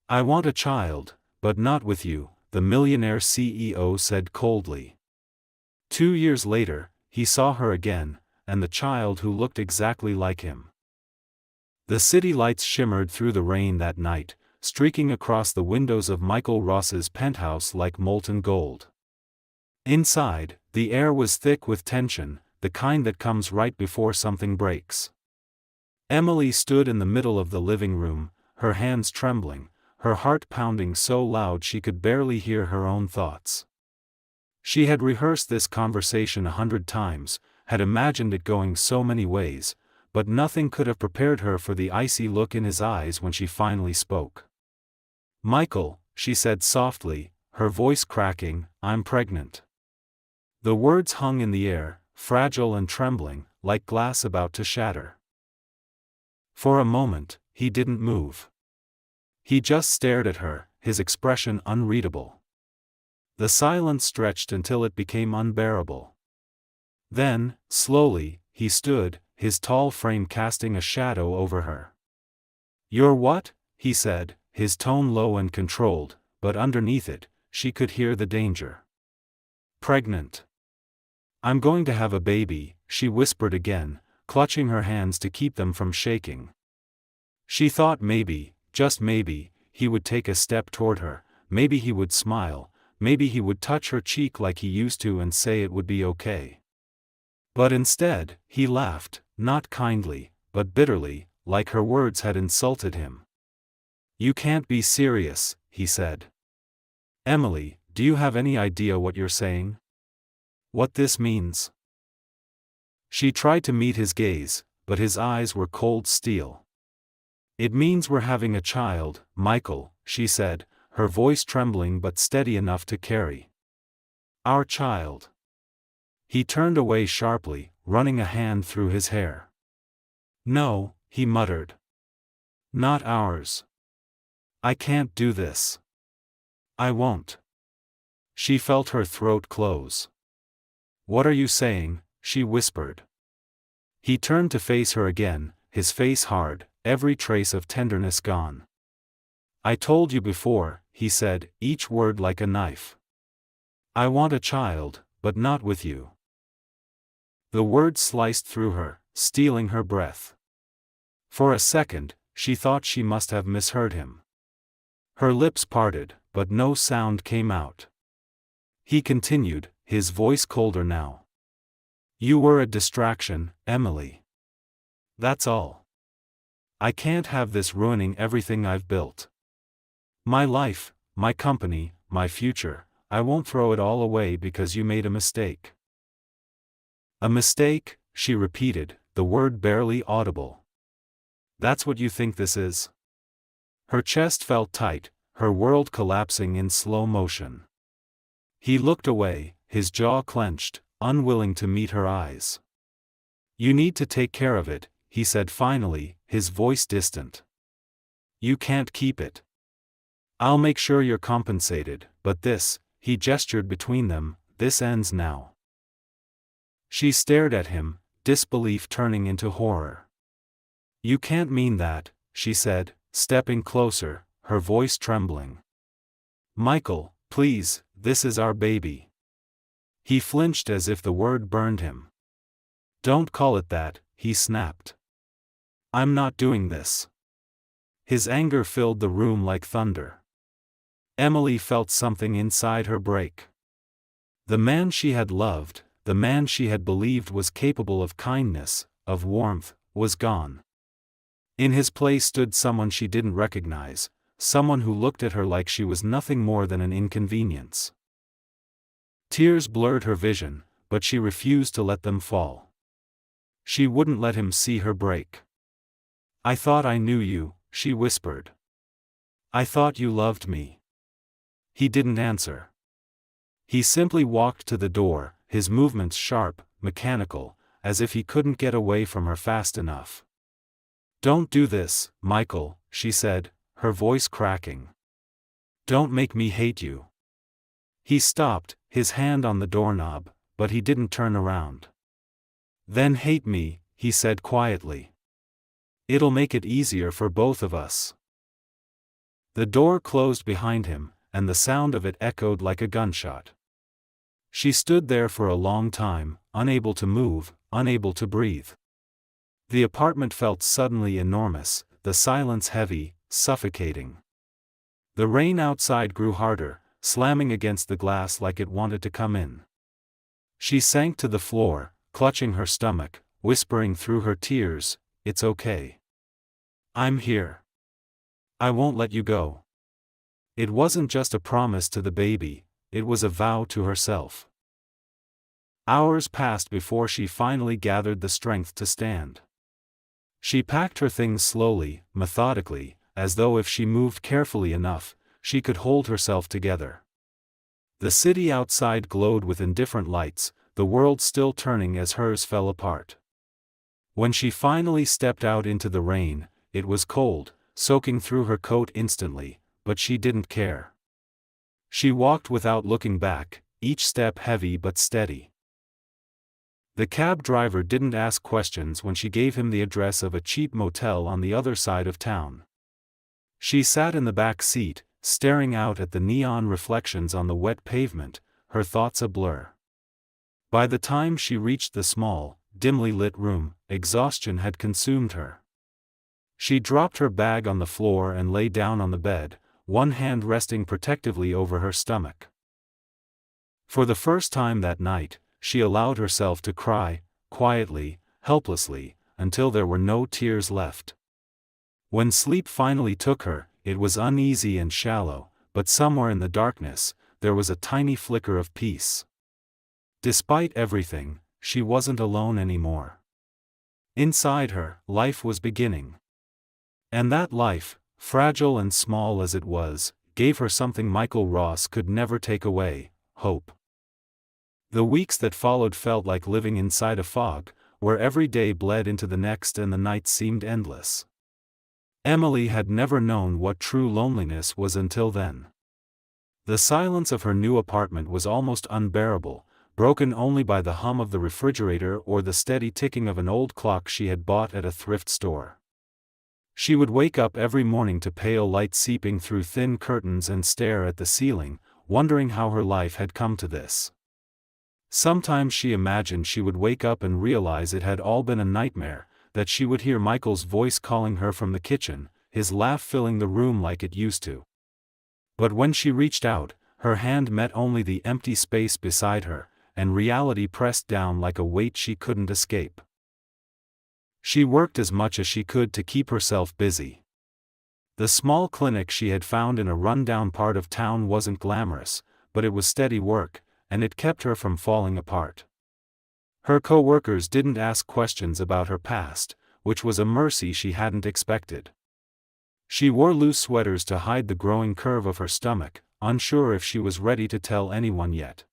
I want a child, but not with you, the millionaire CEO said coldly. 2 years later, he saw her again, and the child who looked exactly like him. The city lights shimmered through the rain that night, streaking across the windows of Michael Ross's penthouse like molten gold. Inside, the air was thick with tension, the kind that comes right before something breaks. Emily stood in the middle of the living room, her hands trembling, her heart pounding so loud she could barely hear her own thoughts. She had rehearsed this conversation 100 times, had imagined it going so many ways, but nothing could have prepared her for the icy look in his eyes when she finally spoke. "Michael," she said softly, her voice cracking, "I'm pregnant." The words hung in the air, fragile and trembling, like glass about to shatter. For a moment, he didn't move. He just stared at her, his expression unreadable. The silence stretched until it became unbearable. Then, slowly, he stood, his tall frame casting a shadow over her. "You're what?" he said, his tone low and controlled, but underneath it, she could hear the danger. "Pregnant. I'm going to have a baby," she whispered again, clutching her hands to keep them from shaking. She thought maybe, just maybe, he would take a step toward her, maybe he would smile, maybe he would touch her cheek like he used to and say it would be okay. But instead, he laughed, not kindly, but bitterly, like her words had insulted him. "You can't be serious," he said. "Emily, do you have any idea what you're saying? What this means?" She tried to meet his gaze, but his eyes were cold steel. "It means we're having a child, Michael," she said, her voice trembling but steady enough to carry. "Our child." He turned away sharply, running a hand through his hair. "No," he muttered. "Not ours. I can't do this. I won't." She felt her throat close. "What are you saying?" she whispered. He turned to face her again, his face hard, every trace of tenderness gone. "I told you before," he said, each word like a knife. "I want a child, but not with you." The words sliced through her, stealing her breath. For a second, she thought she must have misheard him. Her lips parted, but no sound came out. He continued, his voice colder now. "You were a distraction, Emily. That's all. I can't have this ruining everything I've built. My life, my company, my future. I won't throw it all away because you made a mistake." "A mistake," she repeated, the word barely audible. "That's what you think this is?" Her chest felt tight, her world collapsing in slow motion. He looked away, his jaw clenched, unwilling to meet her eyes. "You need to take care of it," he said finally, his voice distant. "You can't keep it. I'll make sure you're compensated, but this," he gestured between them, "this ends now." She stared at him, disbelief turning into horror. "You can't mean that," she said, stepping closer, her voice trembling. "Michael, please, this is our baby." He flinched as if the word burned him. "Don't call it that," he snapped. "I'm not doing this." His anger filled the room like thunder. Emily felt something inside her break. The man she had loved, the man she had believed was capable of kindness, of warmth, was gone. In his place stood someone she didn't recognize, someone who looked at her like she was nothing more than an inconvenience. Tears blurred her vision, but she refused to let them fall. She wouldn't let him see her break. "I thought I knew you," she whispered. "I thought you loved me." He didn't answer. He simply walked to the door, his movements sharp, mechanical, as if he couldn't get away from her fast enough. "Don't do this, Michael," she said, her voice cracking. "Don't make me hate you." He stopped, his hand on the doorknob, but he didn't turn around. "Then hate me," he said quietly. "It'll make it easier for both of us." The door closed behind him, and the sound of it echoed like a gunshot. She stood there for a long time, unable to move, unable to breathe. The apartment felt suddenly enormous, the silence heavy, suffocating. The rain outside grew harder, slamming against the glass like it wanted to come in. She sank to the floor, clutching her stomach, whispering through her tears, "It's okay. I'm here. I won't let you go." It wasn't just a promise to the baby, it was a vow to herself. Hours passed before she finally gathered the strength to stand. She packed her things slowly, methodically, as though if she moved carefully enough, she could hold herself together. The city outside glowed with indifferent lights, the world still turning as hers fell apart. When she finally stepped out into the rain, it was cold, soaking through her coat instantly, but she didn't care. She walked without looking back, each step heavy but steady. The cab driver didn't ask questions when she gave him the address of a cheap motel on the other side of town. She sat in the back seat, staring out at the neon reflections on the wet pavement, her thoughts a blur. By the time she reached the small, dimly lit room, exhaustion had consumed her. She dropped her bag on the floor and lay down on the bed, one hand resting protectively over her stomach. For the first time that night, she allowed herself to cry, quietly, helplessly, until there were no tears left. When sleep finally took her, it was uneasy and shallow, but somewhere in the darkness, there was a tiny flicker of peace. Despite everything, she wasn't alone anymore. Inside her, life was beginning. And that life, fragile and small as it was, gave her something Michael Ross could never take away: hope. The weeks that followed felt like living inside a fog, where every day bled into the next and the nights seemed endless. Emily had never known what true loneliness was until then. The silence of her new apartment was almost unbearable, broken only by the hum of the refrigerator or the steady ticking of an old clock she had bought at a thrift store. She would wake up every morning to pale light seeping through thin curtains and stare at the ceiling, wondering how her life had come to this. Sometimes she imagined she would wake up and realize it had all been a nightmare, that she would hear Michael's voice calling her from the kitchen, his laugh filling the room like it used to. But when she reached out, her hand met only the empty space beside her, and reality pressed down like a weight she couldn't escape. She worked as much as she could to keep herself busy. The small clinic she had found in a rundown part of town wasn't glamorous, but it was steady work, and it kept her from falling apart. Her co-workers didn't ask questions about her past, which was a mercy she hadn't expected. She wore loose sweaters to hide the growing curve of her stomach, unsure if she was ready to tell anyone yet.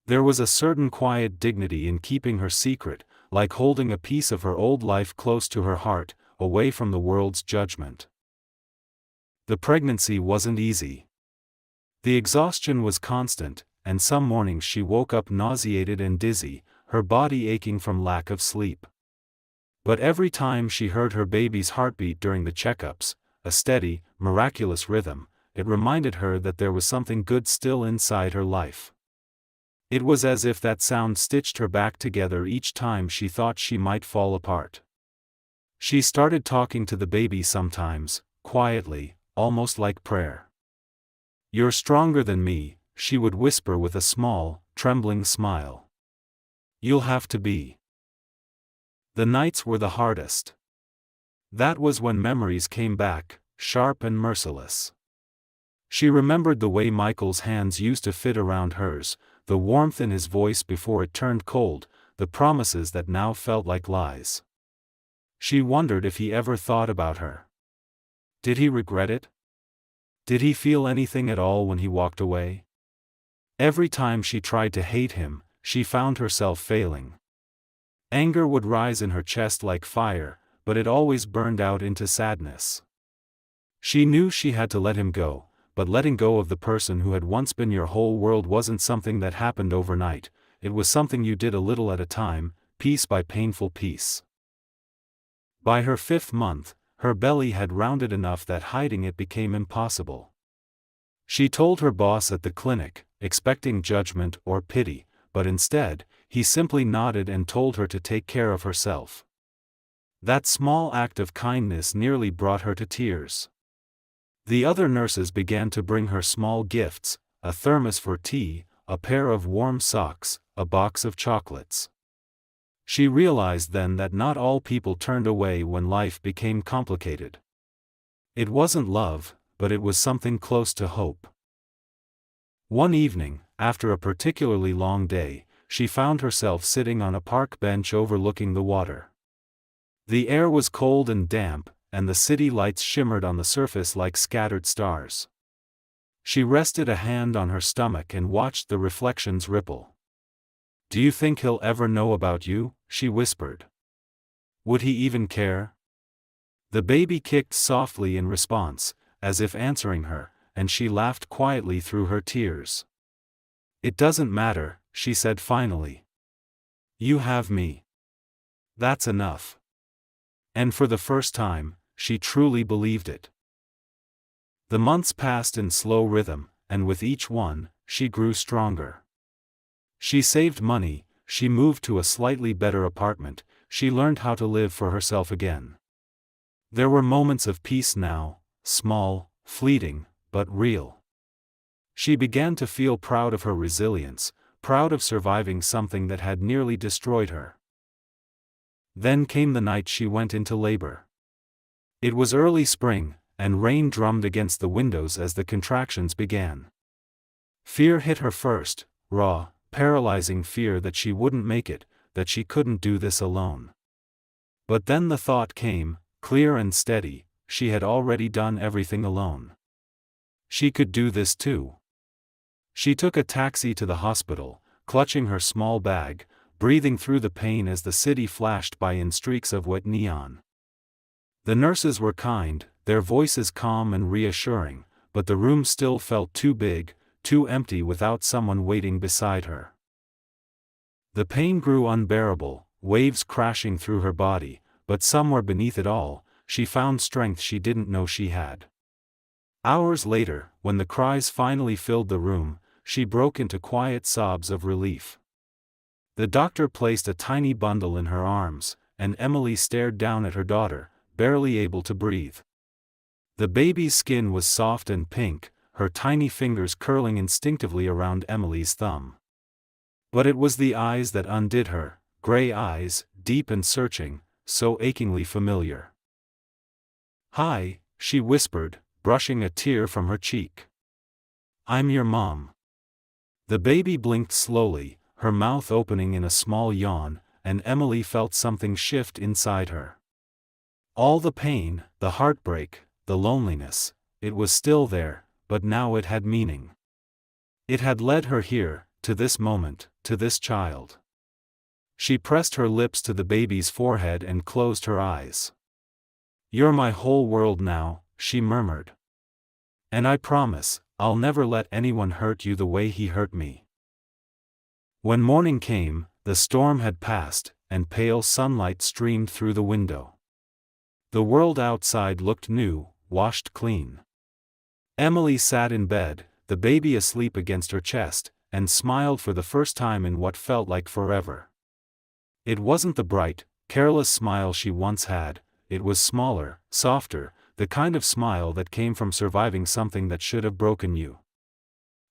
There was a certain quiet dignity in keeping her secret, like holding a piece of her old life close to her heart, away from the world's judgment. The pregnancy wasn't easy. The exhaustion was constant, and some mornings she woke up nauseated and dizzy, her body aching from lack of sleep. But every time she heard her baby's heartbeat during the checkups, a steady, miraculous rhythm, it reminded her that there was something good still inside her life. It was as if that sound stitched her back together each time she thought she might fall apart. She started talking to the baby sometimes, quietly, almost like prayer. "You're stronger than me," she would whisper with a small, trembling smile. "You'll have to be." The nights were the hardest. That was when memories came back, sharp and merciless. She remembered the way Michael's hands used to fit around hers, the warmth in his voice before it turned cold, the promises that now felt like lies. She wondered if he ever thought about her. Did he regret it? Did he feel anything at all when he walked away? Every time she tried to hate him, she found herself failing. Anger would rise in her chest like fire, but it always burned out into sadness. She knew she had to let him go, but letting go of the person who had once been your whole world wasn't something that happened overnight, it was something you did a little at a time, piece by painful piece. By her 5th month, her belly had rounded enough that hiding it became impossible. She told her boss at the clinic, expecting judgment or pity, but instead, he simply nodded and told her to take care of herself. That small act of kindness nearly brought her to tears. The other nurses began to bring her small gifts, a thermos for tea, a pair of warm socks, a box of chocolates. She realized then that not all people turned away when life became complicated. It wasn't love, but it was something close to hope. One evening, after a particularly long day, she found herself sitting on a park bench overlooking the water. The air was cold and damp, and the city lights shimmered on the surface like scattered stars. She rested a hand on her stomach and watched the reflections ripple. "Do you think he'll ever know about you?" she whispered. "Would he even care?" The baby kicked softly in response, as if answering her, and she laughed quietly through her tears. "It doesn't matter," she said finally. "You have me. That's enough." And for the first time, she truly believed it. The months passed in slow rhythm, and with each one, she grew stronger. She saved money, she moved to a slightly better apartment, she learned how to live for herself again. There were moments of peace now, small, fleeting, but real. She began to feel proud of her resilience, proud of surviving something that had nearly destroyed her. Then came the night she went into labor. It was early spring, and rain drummed against the windows as the contractions began. Fear hit her first, raw, paralyzing fear that she wouldn't make it, that she couldn't do this alone. But then the thought came, clear and steady, she had already done everything alone. She could do this too. She took a taxi to the hospital, clutching her small bag, breathing through the pain as the city flashed by in streaks of wet neon. The nurses were kind, their voices calm and reassuring, but the room still felt too big, too empty without someone waiting beside her. The pain grew unbearable, waves crashing through her body, but somewhere beneath it all, she found strength she didn't know she had. Hours later, when the cries finally filled the room, she broke into quiet sobs of relief. The doctor placed a tiny bundle in her arms, and Emily stared down at her daughter, barely able to breathe. The baby's skin was soft and pink, her tiny fingers curling instinctively around Emily's thumb. But it was the eyes that undid her, gray eyes, deep and searching, so achingly familiar. "Hi," she whispered, brushing a tear from her cheek. "I'm your mom." The baby blinked slowly, her mouth opening in a small yawn, and Emily felt something shift inside her. All the pain, the heartbreak, the loneliness, it was still there, but now it had meaning. It had led her here, to this moment, to this child. She pressed her lips to the baby's forehead and closed her eyes. "You're my whole world now," she murmured. "And I promise, I'll never let anyone hurt you the way he hurt me." When morning came, the storm had passed, and pale sunlight streamed through the window. The world outside looked new, washed clean. Emily sat in bed, the baby asleep against her chest, and smiled for the first time in what felt like forever. It wasn't the bright, careless smile she once had, it was smaller, softer, the kind of smile that came from surviving something that should have broken you.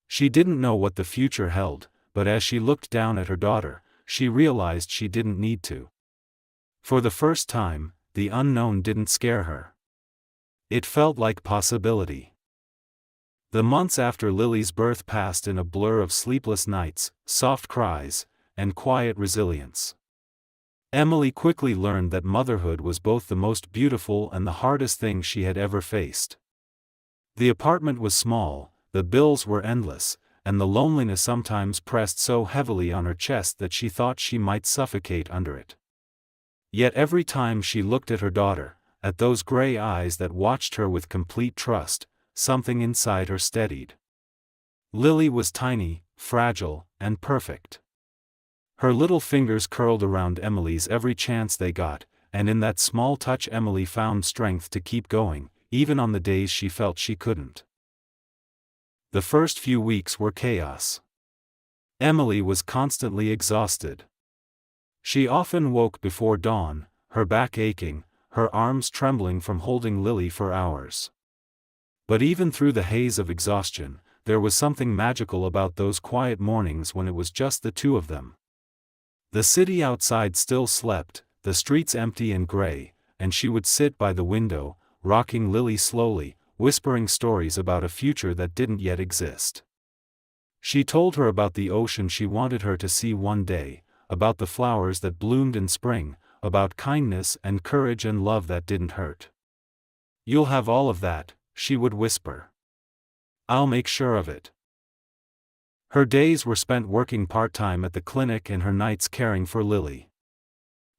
She didn't know what the future held, but as she looked down at her daughter, she realized she didn't need to. For the first time, the unknown didn't scare her. It felt like possibility. The months after Lily's birth passed in a blur of sleepless nights, soft cries, and quiet resilience. Emily quickly learned that motherhood was both the most beautiful and the hardest thing she had ever faced. The apartment was small, the bills were endless, and the loneliness sometimes pressed so heavily on her chest that she thought she might suffocate under it. Yet every time she looked at her daughter, at those gray eyes that watched her with complete trust, something inside her steadied. Lily was tiny, fragile, and perfect. Her little fingers curled around Emily's every chance they got, and in that small touch Emily found strength to keep going, even on the days she felt she couldn't. The first few weeks were chaos. Emily was constantly exhausted. She often woke before dawn, her back aching, her arms trembling from holding Lily for hours. But even through the haze of exhaustion, there was something magical about those quiet mornings when it was just the two of them. The city outside still slept, the streets empty and gray, and she would sit by the window, rocking Lily slowly, whispering stories about a future that didn't yet exist. She told her about the ocean she wanted her to see one day, about the flowers that bloomed in spring, about kindness and courage and love that didn't hurt. "You'll have all of that," she would whisper. "I'll make sure of it." Her days were spent working part-time at the clinic and her nights caring for Lily.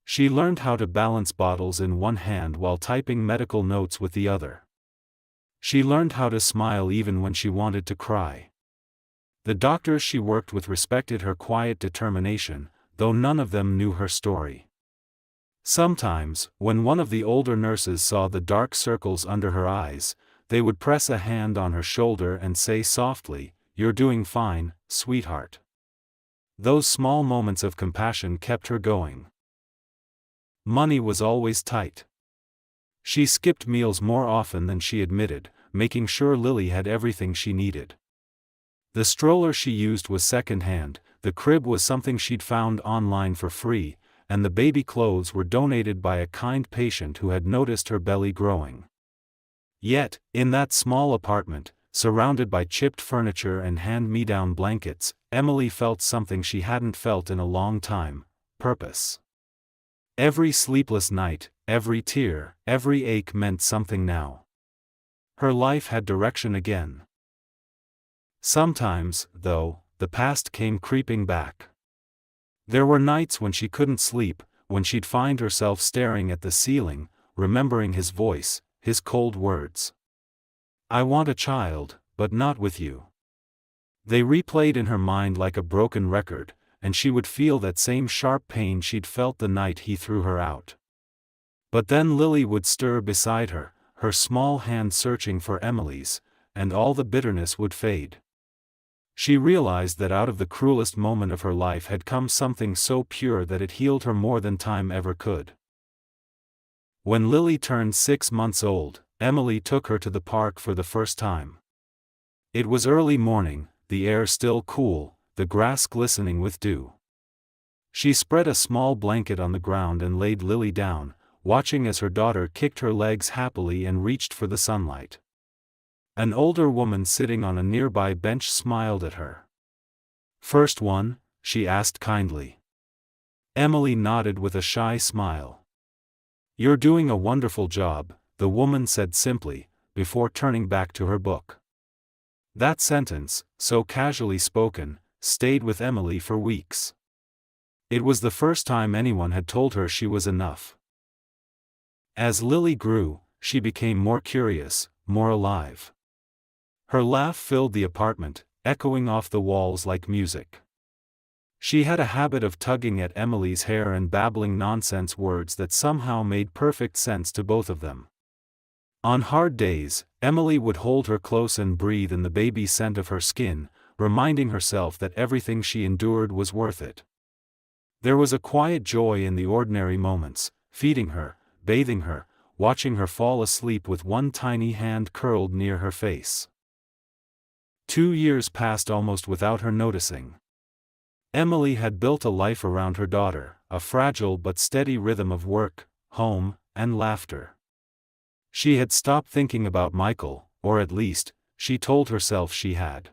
She learned how to balance bottles in one hand while typing medical notes with the other. She learned how to smile even when she wanted to cry. The doctors she worked with respected her quiet determination, though none of them knew her story. Sometimes, when one of the older nurses saw the dark circles under her eyes, they would press a hand on her shoulder and say softly, "You're doing fine, sweetheart." Those small moments of compassion kept her going. Money was always tight. She skipped meals more often than she admitted, making sure Lily had everything she needed. The stroller she used was second-hand, the crib was something she'd found online for free, and the baby clothes were donated by a kind patient who had noticed her belly growing. Yet, in that small apartment, surrounded by chipped furniture and hand-me-down blankets, Emily felt something she hadn't felt in a long time: purpose. Every sleepless night, every tear, every ache meant something now. Her life had direction again. Sometimes, though, the past came creeping back. There were nights when she couldn't sleep, when she'd find herself staring at the ceiling, remembering his voice, his cold words. "I want a child, but not with you." They replayed in her mind like a broken record, and she would feel that same sharp pain she'd felt the night he threw her out. But then Lily would stir beside her, her small hand searching for Emily's, and all the bitterness would fade. She realized that out of the cruelest moment of her life had come something so pure that it healed her more than time ever could. When Lily turned 6 months old, Emily took her to the park for the first time. It was early morning, the air still cool, the grass glistening with dew. She spread a small blanket on the ground and laid Lily down, watching as her daughter kicked her legs happily and reached for the sunlight. An older woman sitting on a nearby bench smiled at her. "First one?" she asked kindly. Emily nodded with a shy smile. "You're doing a wonderful job," the woman said simply, before turning back to her book. That sentence, so casually spoken, stayed with Emily for weeks. It was the first time anyone had told her she was enough. As Lily grew, she became more curious, more alive. Her laugh filled the apartment, echoing off the walls like music. She had a habit of tugging at Emily's hair and babbling nonsense words that somehow made perfect sense to both of them. On hard days, Emily would hold her close and breathe in the baby scent of her skin, reminding herself that everything she endured was worth it. There was a quiet joy in the ordinary moments, feeding her, bathing her, watching her fall asleep with one tiny hand curled near her face. 2 years passed almost without her noticing. Emily had built a life around her daughter, a fragile but steady rhythm of work, home, and laughter. She had stopped thinking about Michael, or at least, she told herself she had.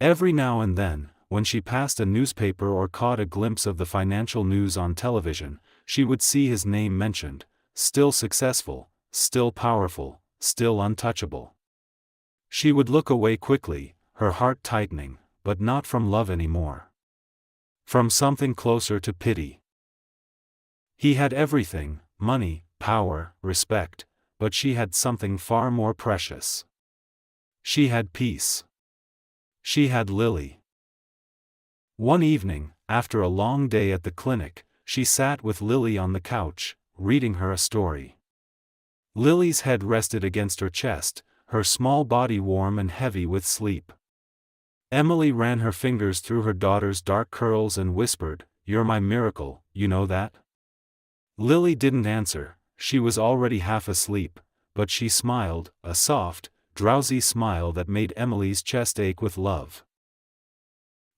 Every now and then, when she passed a newspaper or caught a glimpse of the financial news on television, she would see his name mentioned: still successful, still powerful, still untouchable. She would look away quickly, her heart tightening, but not from love anymore. From something closer to pity. He had everything: money, power, respect, but she had something far more precious. She had peace. She had Lily. One evening, after a long day at the clinic, she sat with Lily on the couch, reading her a story. Lily's head rested against her chest, her small body warm and heavy with sleep. Emily ran her fingers through her daughter's dark curls and whispered, "You're my miracle, you know that?" Lily didn't answer, she was already half asleep, but she smiled, a soft, drowsy smile that made Emily's chest ache with love.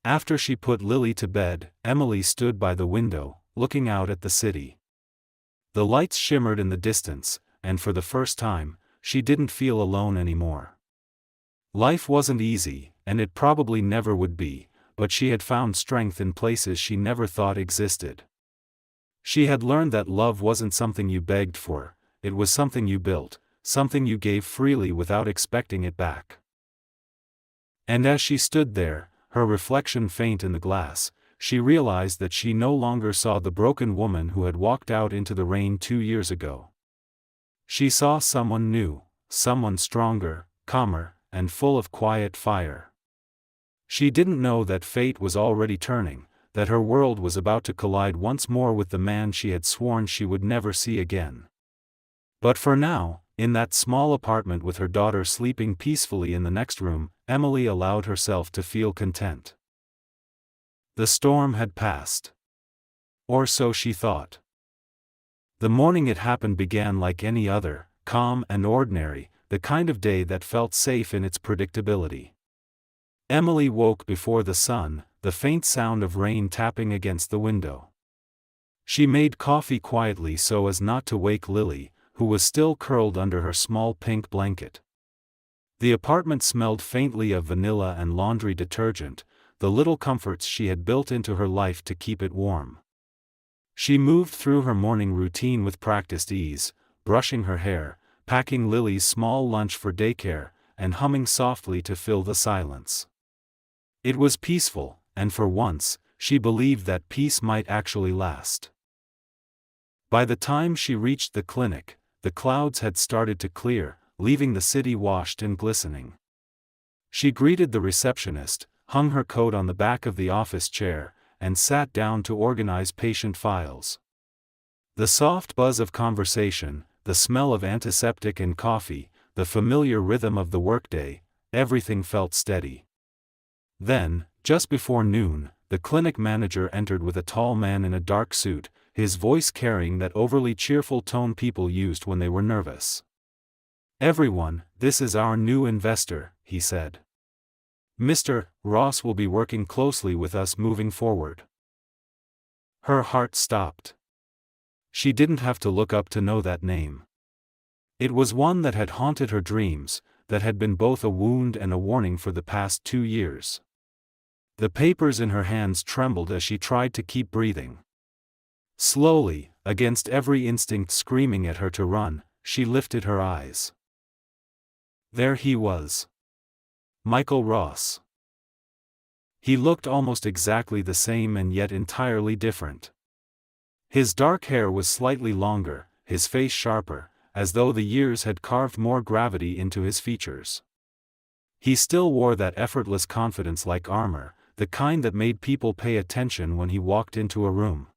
After she put Lily to bed, Emily stood by the window, looking out at the city. The lights shimmered in the distance, and for the first time, she didn't feel alone anymore. Life wasn't easy, and it probably never would be, but she had found strength in places she never thought existed. She had learned that love wasn't something you begged for, it was something you built, something you gave freely without expecting it back. And as she stood there, her reflection faint in the glass, she realized that she no longer saw the broken woman who had walked out into the rain 2 years ago. She saw someone new, someone stronger, calmer, and full of quiet fire. She didn't know that fate was already turning, that her world was about to collide once more with the man she had sworn she would never see again. But for now, in that small apartment with her daughter sleeping peacefully in the next room, Emily allowed herself to feel content. The storm had passed. Or so she thought. The morning it happened began like any other, calm and ordinary, the kind of day that felt safe in its predictability. Emily woke before the sun, the faint sound of rain tapping against the window. She made coffee quietly so as not to wake Lily, who was still curled under her small pink blanket. The apartment smelled faintly of vanilla and laundry detergent, the little comforts she had built into her life to keep it warm. She moved through her morning routine with practiced ease, brushing her hair, packing Lily's small lunch for daycare, and humming softly to fill the silence. It was peaceful, and for once, she believed that peace might actually last. By the time she reached the clinic, the clouds had started to clear, leaving the city washed and glistening. She greeted the receptionist, hung her coat on the back of the office chair, and sat down to organize patient files. The soft buzz of conversation, the smell of antiseptic and coffee, the familiar rhythm of the workday, everything felt steady. Then, just before noon, the clinic manager entered with a tall man in a dark suit, his voice carrying that overly cheerful tone people used when they were nervous. "Everyone, this is our new investor," he said. "Mr. Ross will be working closely with us moving forward." Her heart stopped. She didn't have to look up to know that name. It was one that had haunted her dreams, that had been both a wound and a warning for the past 2 years. The papers in her hands trembled as she tried to keep breathing. Slowly, against every instinct screaming at her to run, she lifted her eyes. There he was. Michael Ross. He looked almost exactly the same and yet entirely different. His dark hair was slightly longer, his face sharper, as though the years had carved more gravity into his features. He still wore that effortless confidence like armor, the kind that made people pay attention when he walked into a room.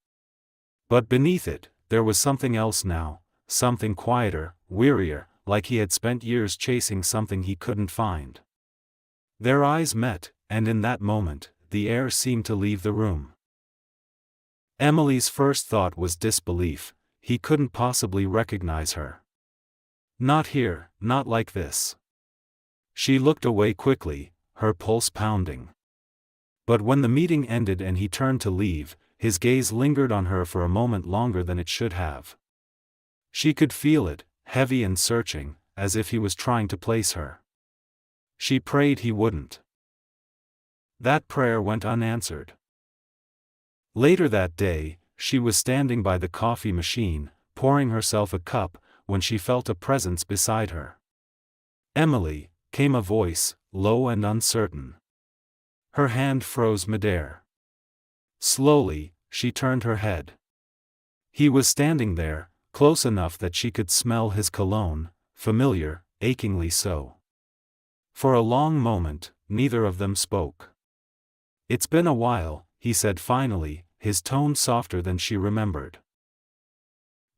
But beneath it, there was something else now, something quieter, wearier, like he had spent years chasing something he couldn't find. Their eyes met, and in that moment, the air seemed to leave the room. Emily's first thought was disbelief. He couldn't possibly recognize her. Not here, not like this. She looked away quickly, her pulse pounding. But when the meeting ended and he turned to leave, his gaze lingered on her for a moment longer than it should have. She could feel it, heavy and searching, as if he was trying to place her. She prayed he wouldn't. That prayer went unanswered. Later that day, she was standing by the coffee machine, pouring herself a cup, when she felt a presence beside her. "Emily," came a voice, low and uncertain. Her hand froze midair. Slowly, she turned her head. He was standing there, close enough that she could smell his cologne, familiar, achingly so. For a long moment, neither of them spoke. "It's been a while," he said finally, his tone softer than she remembered.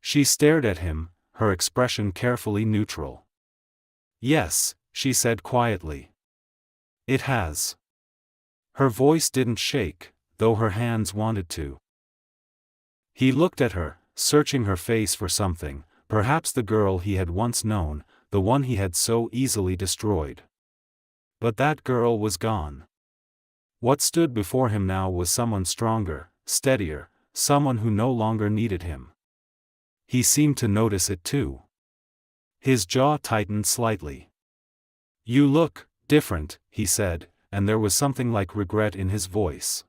She stared at him, her expression carefully neutral. Yes, she said quietly. It has. Her voice didn't shake, though her hands wanted to. He looked at her, searching her face for something, perhaps the girl he had once known, the one he had so easily destroyed. But that girl was gone. What stood before him now was someone stronger, steadier, someone who no longer needed him. He seemed to notice it too. His jaw tightened slightly. "You look different," he said, and there was something like regret in his voice.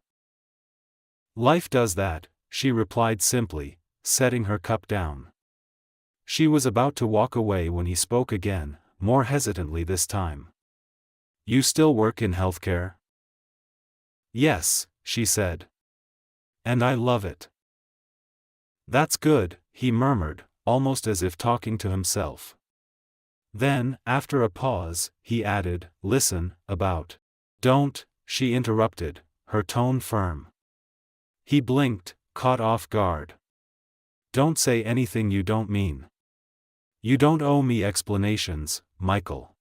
"Life does that," she replied simply, setting her cup down. She was about to walk away when he spoke again, more hesitantly this time. "You still work in healthcare?" "Yes," she said. "And I love it." "That's good," he murmured, almost as if talking to himself. Then, after a pause, he added, "Listen, about." "Don't," she interrupted, her tone firm. He blinked, caught off guard. "Don't say anything you don't mean. You don't owe me explanations, Michael."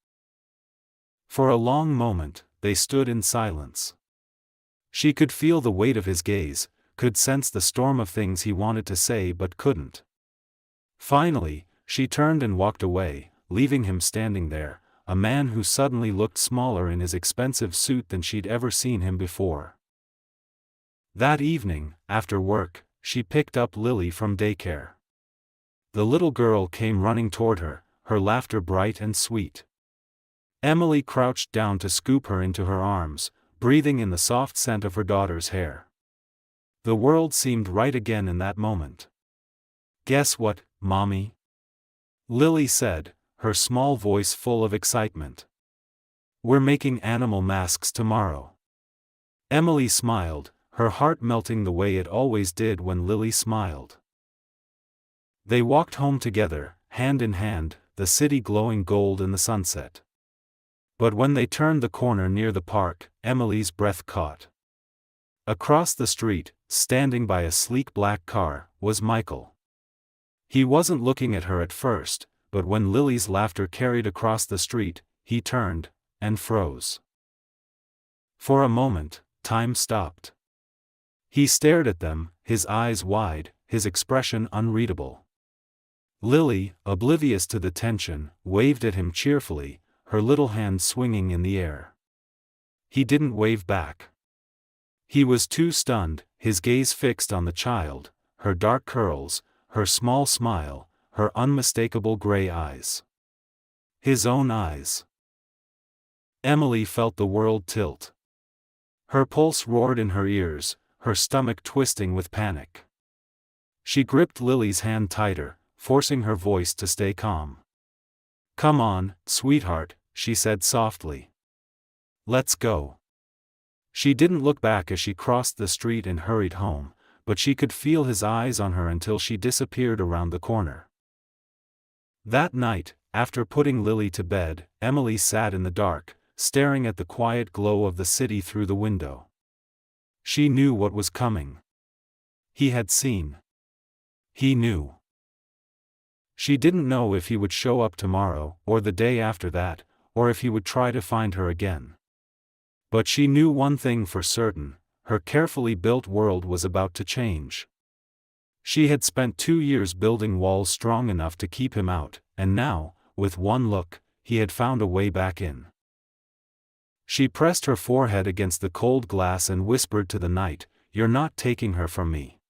For a long moment, they stood in silence. She could feel the weight of his gaze, could sense the storm of things he wanted to say but couldn't. Finally, she turned and walked away, leaving him standing there, a man who suddenly looked smaller in his expensive suit than she'd ever seen him before. That evening, after work, she picked up Lily from daycare. The little girl came running toward her, her laughter bright and sweet. Emily crouched down to scoop her into her arms, breathing in the soft scent of her daughter's hair. The world seemed right again in that moment. "Guess what, Mommy?" Lily said, her small voice full of excitement. "We're making animal masks tomorrow." Emily smiled, her heart melting the way it always did when Lily smiled. They walked home together, hand in hand, the city glowing gold in the sunset. But when they turned the corner near the park, Emily's breath caught. Across the street, standing by a sleek black car, was Michael. He wasn't looking at her at first, but when Lily's laughter carried across the street, he turned, and froze. For a moment, time stopped. He stared at them, his eyes wide, his expression unreadable. Lily, oblivious to the tension, waved at him cheerfully, her little hand swinging in the air. He didn't wave back. He was too stunned, his gaze fixed on the child, her dark curls, her small smile, her unmistakable gray eyes. His own eyes. Emily felt the world tilt. Her pulse roared in her ears, her stomach twisting with panic. She gripped Lily's hand tighter, forcing her voice to stay calm. "Come on, sweetheart," she said softly. "Let's go." She didn't look back as she crossed the street and hurried home, but she could feel his eyes on her until she disappeared around the corner. That night, after putting Lily to bed, Emily sat in the dark, staring at the quiet glow of the city through the window. She knew what was coming. He had seen. He knew. She didn't know if he would show up tomorrow, or the day after that, or if he would try to find her again. But she knew one thing for certain, her carefully built world was about to change. She had spent 2 years building walls strong enough to keep him out, and now, with one look, he had found a way back in. She pressed her forehead against the cold glass and whispered to the night, "You're not taking her from me."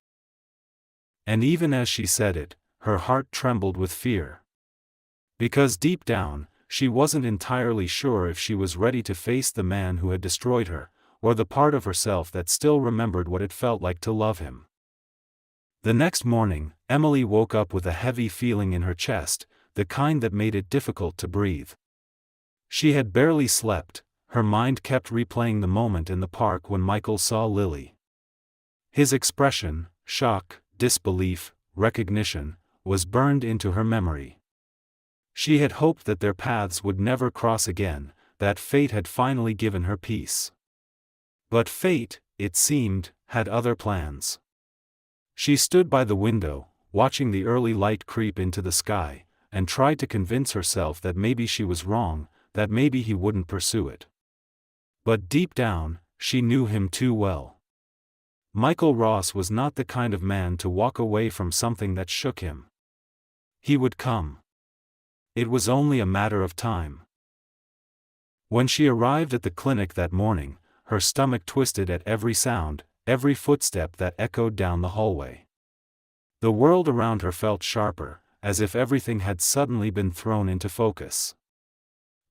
And even as she said it, her heart trembled with fear. Because deep down, she wasn't entirely sure if she was ready to face the man who had destroyed her, or the part of herself that still remembered what it felt like to love him. The next morning, Emily woke up with a heavy feeling in her chest, the kind that made it difficult to breathe. She had barely slept, her mind kept replaying the moment in the park when Michael saw Lily. His expression, shock, disbelief, recognition, was burned into her memory. She had hoped that their paths would never cross again, that fate had finally given her peace. But fate, it seemed, had other plans. She stood by the window, watching the early light creep into the sky, and tried to convince herself that maybe she was wrong, that maybe he wouldn't pursue it. But deep down, she knew him too well. Michael Ross was not the kind of man to walk away from something that shook him. He would come. It was only a matter of time. When she arrived at the clinic that morning, her stomach twisted at every sound, every footstep that echoed down the hallway. The world around her felt sharper, as if everything had suddenly been thrown into focus.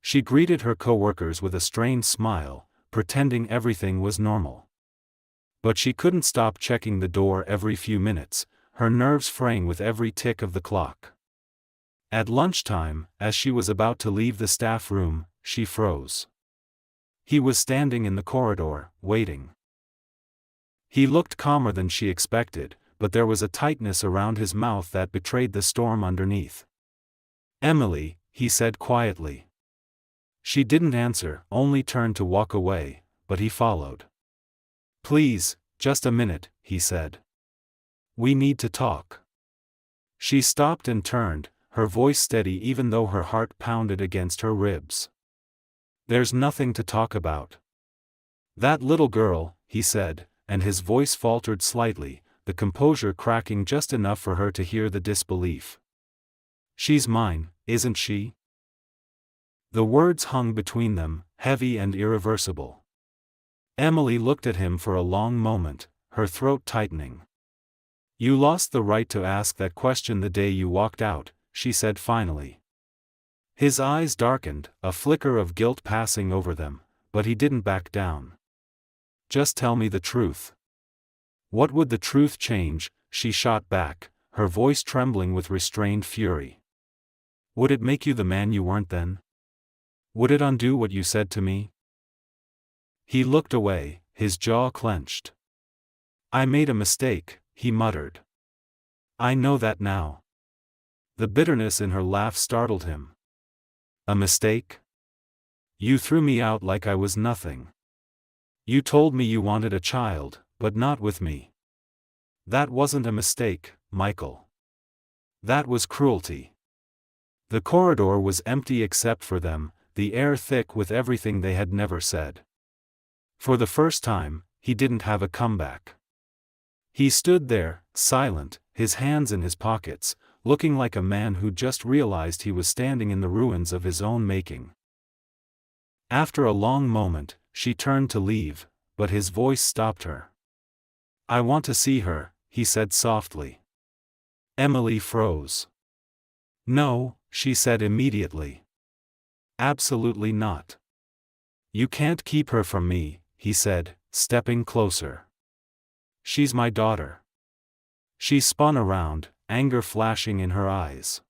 She greeted her coworkers with a strained smile, pretending everything was normal. But she couldn't stop checking the door every few minutes, her nerves fraying with every tick of the clock. At lunchtime, as she was about to leave the staff room, she froze. He was standing in the corridor, waiting. He looked calmer than she expected, but there was a tightness around his mouth that betrayed the storm underneath. "Emily," he said quietly. She didn't answer, only turned to walk away, but he followed. "Please, just a minute," he said. "We need to talk." She stopped and turned, her voice steady even though her heart pounded against her ribs. "There's nothing to talk about." "That little girl," he said, and his voice faltered slightly, the composure cracking just enough for her to hear the disbelief. "She's mine, isn't she?" The words hung between them, heavy and irreversible. Emily looked at him for a long moment, her throat tightening. "You lost the right to ask that question the day you walked out," she said finally. His eyes darkened, a flicker of guilt passing over them, but he didn't back down. "Just tell me the truth." "What would the truth change?" she shot back, her voice trembling with restrained fury. "Would it make you the man you weren't then? Would it undo what you said to me?" He looked away, his jaw clenched. "I made a mistake," he muttered. "I know that now." The bitterness in her laugh startled him. "A mistake? You threw me out like I was nothing. You told me you wanted a child, but not with me. That wasn't a mistake, Michael. That was cruelty." The corridor was empty except for them, the air thick with everything they had never said. For the first time, he didn't have a comeback. He stood there, silent, his hands in his pockets, looking like a man who just realized he was standing in the ruins of his own making. After a long moment, she turned to leave, but his voice stopped her. "I want to see her," he said softly. Emily froze. "No," she said immediately. "Absolutely not. You can't keep her from me," he said, stepping closer. "She's my daughter." She spun around, anger flashing in her eyes.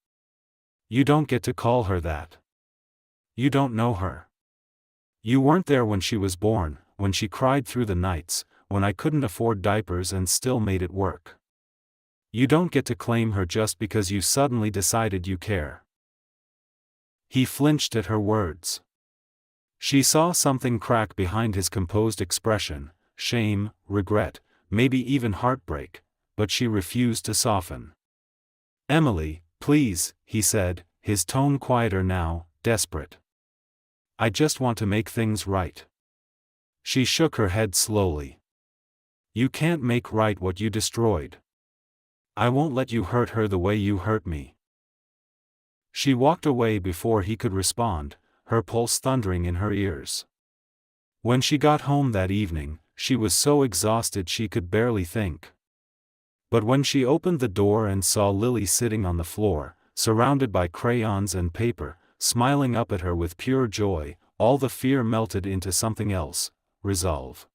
"You don't get to call her that. You don't know her. You weren't there when she was born, when she cried through the nights, when I couldn't afford diapers and still made it work. You don't get to claim her just because you suddenly decided you care." He flinched at her words. She saw something crack behind his composed expression, shame, regret, maybe even heartbreak, but she refused to soften. "Emily, please," he said, his tone quieter now, desperate. "I just want to make things right." She shook her head slowly. "You can't make right what you destroyed. I won't let you hurt her the way you hurt me." She walked away before he could respond, her pulse thundering in her ears. When she got home that evening, she was so exhausted she could barely think. But when she opened the door and saw Lily sitting on the floor, surrounded by crayons and paper, smiling up at her with pure joy, all the fear melted into something else, resolve.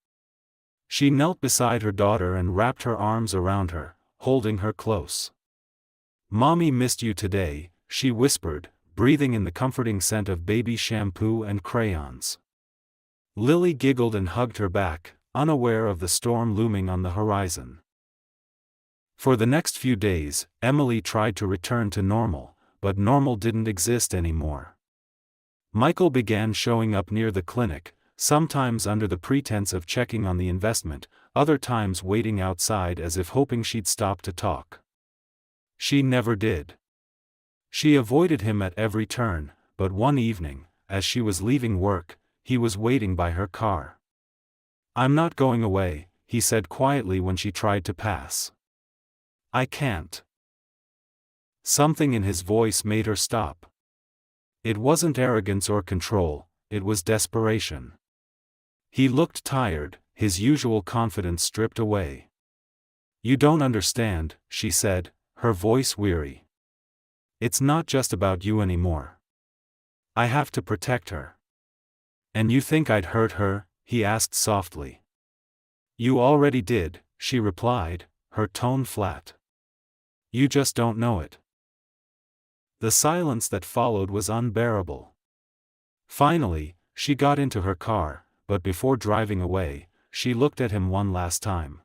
She knelt beside her daughter and wrapped her arms around her, holding her close. "Mommy missed you today," she whispered, breathing in the comforting scent of baby shampoo and crayons. Lily giggled and hugged her back, unaware of the storm looming on the horizon. For the next few days, Emily tried to return to normal, but normal didn't exist anymore. Michael began showing up near the clinic, sometimes under the pretense of checking on the investment, other times waiting outside as if hoping she'd stop to talk. She never did. She avoided him at every turn, but one evening, as she was leaving work, he was waiting by her car. "I'm not going away," he said quietly when she tried to pass. "I can't." Something in his voice made her stop. It wasn't arrogance or control, it was desperation. He looked tired, his usual confidence stripped away. "You don't understand," she said, her voice weary. "It's not just about you anymore. I have to protect her." "And you think I'd hurt her?" he asked softly. "You already did," she replied, her tone flat. "You just don't know it." The silence that followed was unbearable. Finally, she got into her car, but before driving away, she looked at him one last time.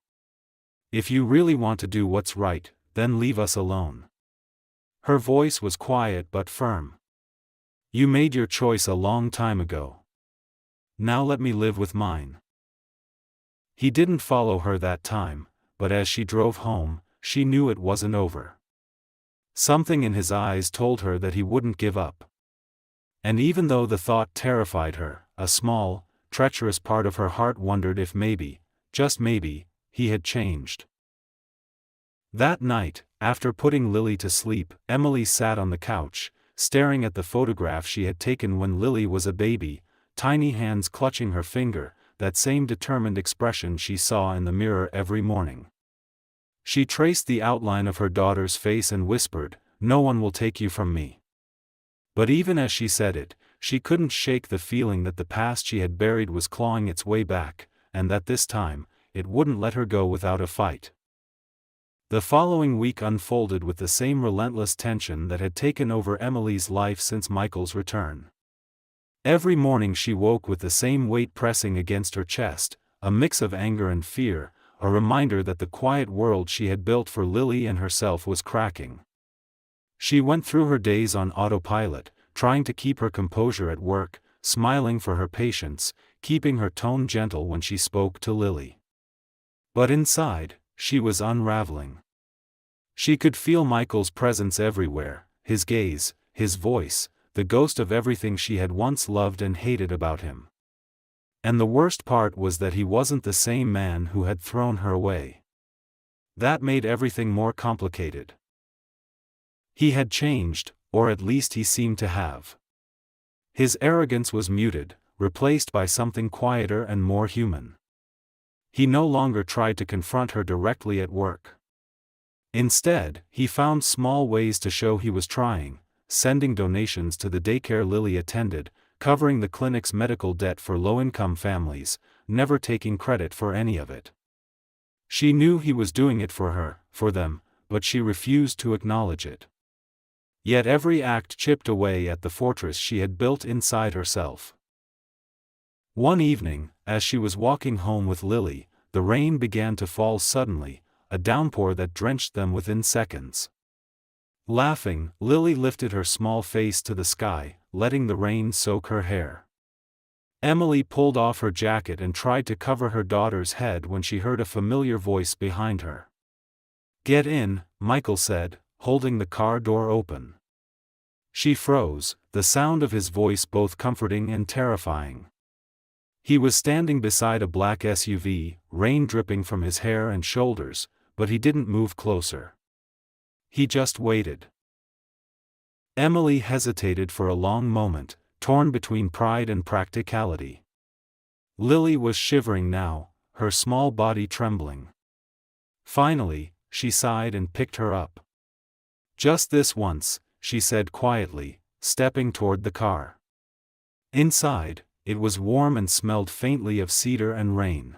"If you really want to do what's right, then leave us alone." Her voice was quiet but firm. "You made your choice a long time ago. Now let me live with mine." He didn't follow her that time, but as she drove home, she knew it wasn't over. Something in his eyes told her that he wouldn't give up. And even though the thought terrified her, a small, treacherous part of her heart wondered if maybe, just maybe, he had changed. That night, after putting Lily to sleep, Emily sat on the couch, staring at the photograph she had taken when Lily was a baby, tiny hands clutching her finger, that same determined expression she saw in the mirror every morning. She traced the outline of her daughter's face and whispered, "No one will take you from me." But even as she said it, she couldn't shake the feeling that the past she had buried was clawing its way back, and that this time, it wouldn't let her go without a fight. The following week unfolded with the same relentless tension that had taken over Emily's life since Michael's return. Every morning she woke with the same weight pressing against her chest, a mix of anger and fear, a reminder that the quiet world she had built for Lily and herself was cracking. She went through her days on autopilot, trying to keep her composure at work, smiling for her patients, keeping her tone gentle when she spoke to Lily. But inside, she was unraveling. She could feel Michael's presence everywhere, his gaze, his voice, the ghost of everything she had once loved and hated about him. And the worst part was that he wasn't the same man who had thrown her away. That made everything more complicated. He had changed, or at least he seemed to have. His arrogance was muted, replaced by something quieter and more human. He no longer tried to confront her directly at work. Instead, he found small ways to show he was trying, sending donations to the daycare Lily attended, covering the clinic's medical debt for low-income families, never taking credit for any of it. She knew he was doing it for her, for them, but she refused to acknowledge it. Yet every act chipped away at the fortress she had built inside herself. One evening, as she was walking home with Lily, the rain began to fall suddenly, a downpour that drenched them within seconds. Laughing, Lily lifted her small face to the sky, letting the rain soak her hair. Emily pulled off her jacket and tried to cover her daughter's head when she heard a familiar voice behind her. "Get in," Michael said, holding the car door open. She froze, the sound of his voice both comforting and terrifying. He was standing beside a black SUV, rain dripping from his hair and shoulders, but he didn't move closer. He just waited. Emily hesitated for a long moment, torn between pride and practicality. Lily was shivering now, her small body trembling. Finally, she sighed and picked her up. "Just this once," she said quietly, stepping toward the car. Inside, it was warm and smelled faintly of cedar and rain.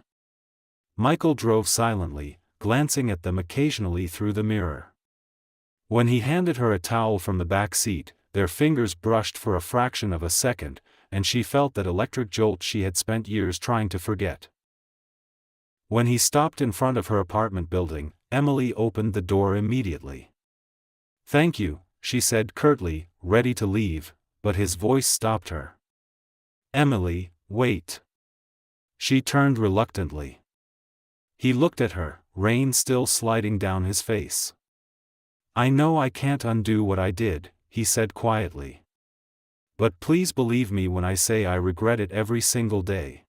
Michael drove silently, glancing at them occasionally through the mirror. When he handed her a towel from the back seat, their fingers brushed for a fraction of a second, and she felt that electric jolt she had spent years trying to forget. When he stopped in front of her apartment building, Emily opened the door immediately. "Thank you," she said curtly, ready to leave, but his voice stopped her. "Emily, wait." She turned reluctantly. He looked at her, rain still sliding down his face. I know I can't undo what I did, he said quietly. But please believe me when I say I regret it every single day.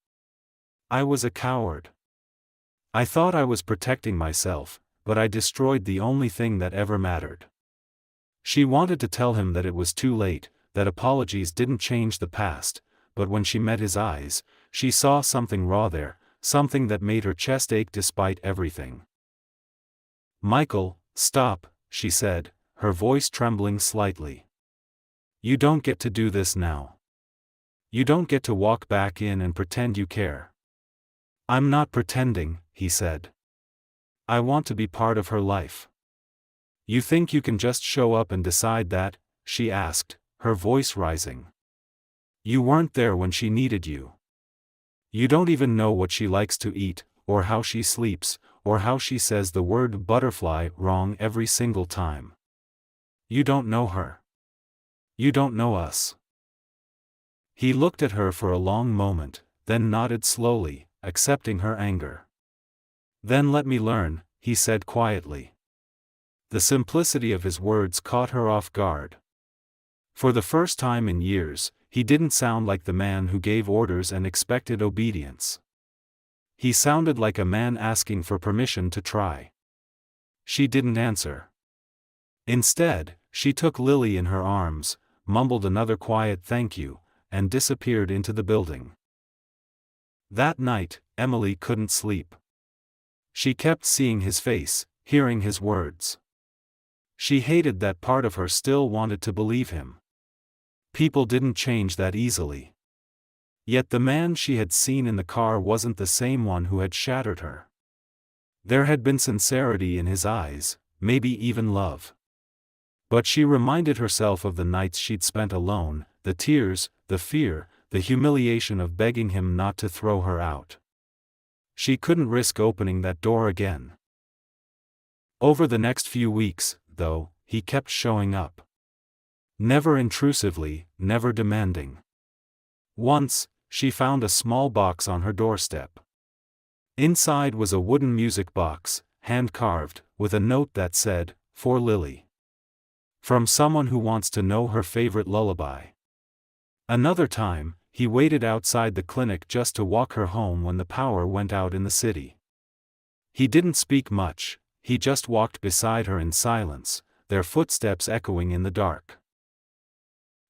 I was a coward. I thought I was protecting myself, but I destroyed the only thing that ever mattered. She wanted to tell him that it was too late, that apologies didn't change the past, but when she met his eyes, she saw something raw there, something that made her chest ache despite everything. Michael, stop, she said, her voice trembling slightly. You don't get to do this now. You don't get to walk back in and pretend you care. I'm not pretending, he said. I want to be part of her life. You think you can just show up and decide that? She asked, her voice rising. You weren't there when she needed you. You don't even know what she likes to eat, or how she sleeps, or how she says the word butterfly wrong every single time. You don't know her. You don't know us. He looked at her for a long moment, then nodded slowly, accepting her anger. Then let me learn, he said quietly. The simplicity of his words caught her off guard. For the first time in years, he didn't sound like the man who gave orders and expected obedience. He sounded like a man asking for permission to try. She didn't answer. Instead, she took Lily in her arms, mumbled another quiet thank you, and disappeared into the building. That night, Emily couldn't sleep. She kept seeing his face, hearing his words. She hated that part of her still wanted to believe him. People didn't change that easily. Yet the man she had seen in the car wasn't the same one who had shattered her. There had been sincerity in his eyes, maybe even love. But she reminded herself of the nights she'd spent alone, the tears, the fear, the humiliation of begging him not to throw her out. She couldn't risk opening that door again. Over the next few weeks, though, he kept showing up. Never intrusively, never demanding. Once, she found a small box on her doorstep. Inside was a wooden music box, hand-carved, with a note that said, "For Lily. From someone who wants to know her favorite lullaby." Another time, he waited outside the clinic just to walk her home when the power went out in the city. He didn't speak much, he just walked beside her in silence, their footsteps echoing in the dark.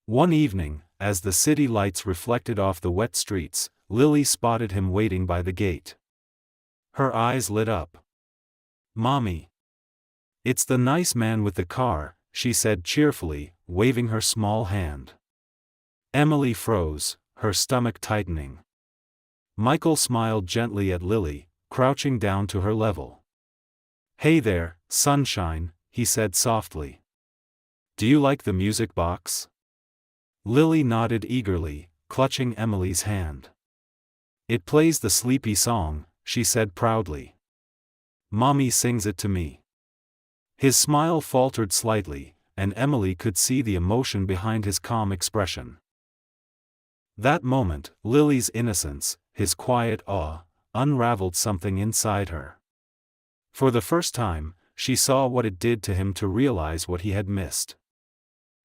One evening, as the city lights reflected off the wet streets, Lily spotted him waiting by the gate. Her eyes lit up. "Mommy. It's the nice man with the car," she said cheerfully, waving her small hand. Emily froze, her stomach tightening. Michael smiled gently at Lily, crouching down to her level. "Hey there, sunshine," he said softly. "Do you like the music box?" Lily nodded eagerly, clutching Emily's hand. "It plays the sleepy song," she said proudly. "Mommy sings it to me." His smile faltered slightly, and Emily could see the emotion behind his calm expression. That moment, Lily's innocence, his quiet awe, unraveled something inside her. For the first time, she saw what it did to him to realize what he had missed.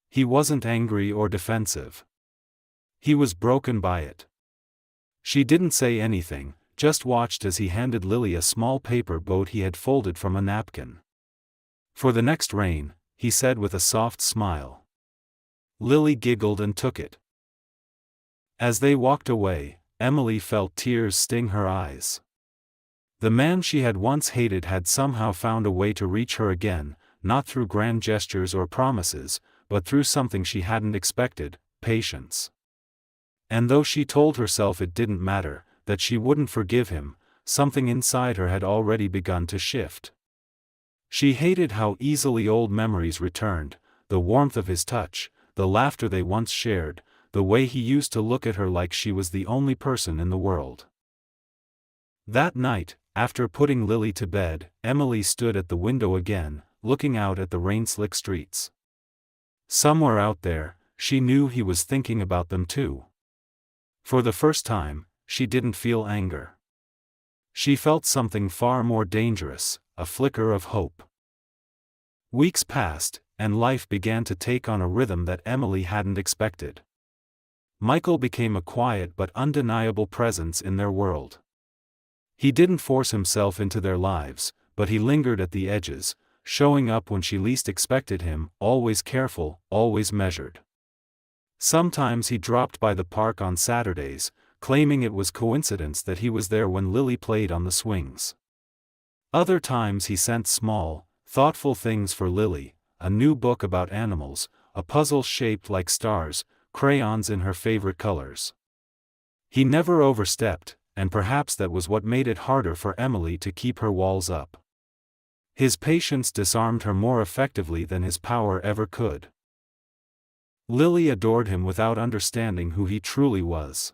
He wasn't angry or defensive. He was broken by it. She didn't say anything, just watched as he handed Lily a small paper boat he had folded from a napkin. "For the next rain," he said with a soft smile. Lily giggled and took it. As they walked away, Emily felt tears sting her eyes. The man she had once hated had somehow found a way to reach her again, not through grand gestures or promises, but through something she hadn't expected, patience. And though she told herself it didn't matter, that she wouldn't forgive him, something inside her had already begun to shift. She hated how easily old memories returned, the warmth of his touch, the laughter they once shared, the way he used to look at her like she was the only person in the world. That night, after putting Lily to bed, Emily stood at the window again, looking out at the rain-slick streets. Somewhere out there, she knew he was thinking about them too. For the first time, she didn't feel anger. She felt something far more dangerous, a flicker of hope. Weeks passed, and life began to take on a rhythm that Emily hadn't expected. Michael became a quiet but undeniable presence in their world. He didn't force himself into their lives, but he lingered at the edges, showing up when she least expected him, always careful, always measured. Sometimes he dropped by the park on Saturdays, claiming it was coincidence that he was there when Lily played on the swings. Other times he sent small, thoughtful things for Lily, a new book about animals, a puzzle shaped like stars, crayons in her favorite colors. He never overstepped, and perhaps that was what made it harder for Emily to keep her walls up. His patience disarmed her more effectively than his power ever could. Lily adored him without understanding who he truly was.